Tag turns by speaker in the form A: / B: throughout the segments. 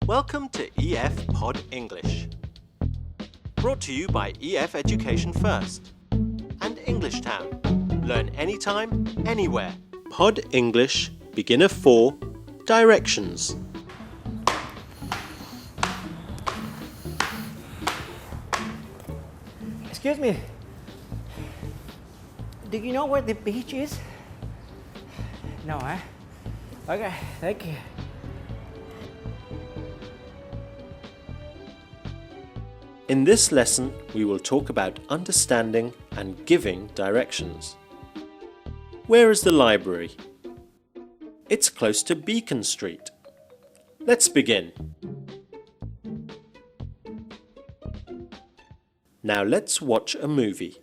A: Welcome to EF Pod English. Brought to you by EF Education First and Englishtown. Learn anytime, anywhere. Pod English Beginner 4 Directions.
B: Excuse me. Do you know where the beach is? No, eh? Okay, thank you.
A: In this lesson, we will talk about understanding and giving directions. Where is the library? It's close to Beacon Street. Let's begin. Now let's watch a movie.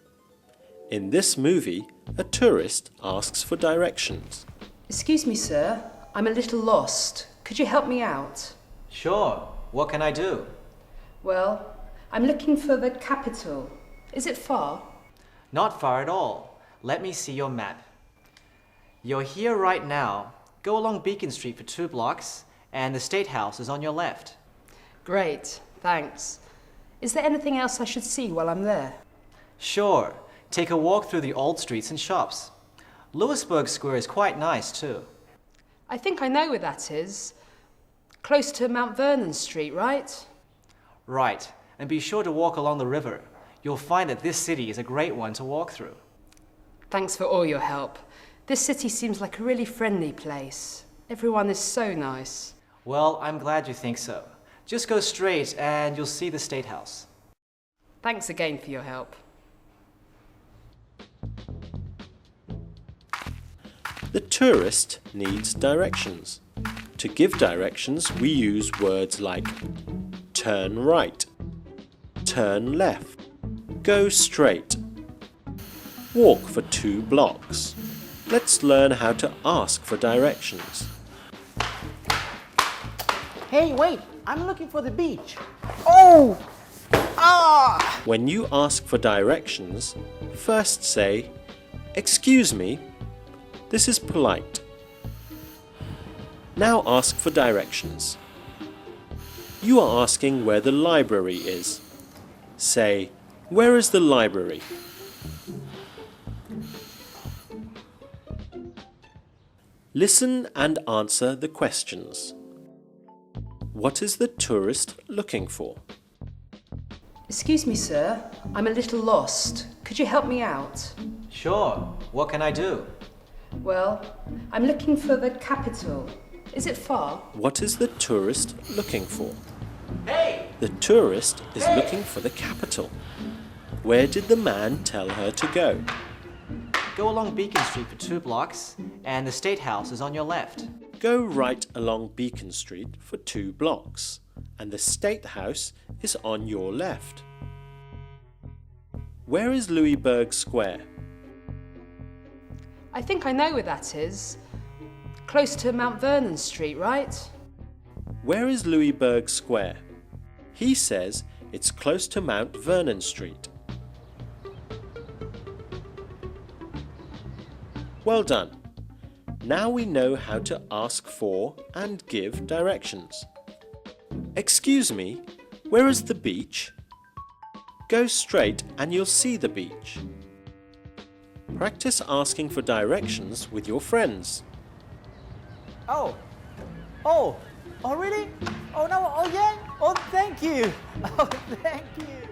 A: In this movie, a tourist asks for directions.
C: Excuse me, sir. I'm a little lost. Could you help me out?
D: Sure. What can I do?
C: Well, I'm looking for the capital. Is it far?
D: Not far at all. Let me see your map. You're here right now. Go along Beacon Street for 2 blocks, and the State House is on your left.
C: Great, thanks. Is there anything else I should see while I'm there?
D: Sure. Take a walk through the old streets and shops. Louisburg Square is quite nice too.
C: I think I know where that is. Close to Mount Vernon Street, right?
D: Right. And be sure to walk along the river. You'll find that this city is a great one to walk through.
C: Thanks for all your help. This city seems like a really friendly place. Everyone is so nice.
D: Well, I'm glad you think so. Just go straight and you'll see the State House.
C: Thanks again for your help.
A: The tourist needs directions. To give directions, we use words like turn right, turn left, go straight, walk for 2 blocks. Let's learn how to ask for directions.
B: Hey, wait! I'm looking for the beach. Oh! Ah!
A: When you ask for directions, first say, "Excuse me." This is polite. Now ask for directions. You are asking where the library is. Say, "Where is the library?" Listen and answer the questions. What is the tourist looking for?
C: Excuse me, sir. I'm a little lost. Could you help me out?
D: Sure. What can I do?
C: Well, I'm looking for the capital. Is it far?
A: What is the tourist looking for?
D: Hey!
A: The tourist is looking for the capital. Where did the man tell her to go?
D: Go along Beacon Street for 2 blocks, and the State House is on your left.
A: Go right along Beacon Street for 2 blocks, and the State House is on your left. Where is Louisburg Square?
C: I think I know where that is. Close to Mount Vernon Street, right?
A: Where is Louisburg Square? He says it's close to Mount Vernon Street. Well done. Now we know how to ask for and give directions. Excuse me, where is the beach? Go straight and you'll see the beach. Practice asking for directions with your friends.
B: Oh! Oh! Oh, really? Oh, no! Oh, yeah! Oh, thank you! Oh, thank you!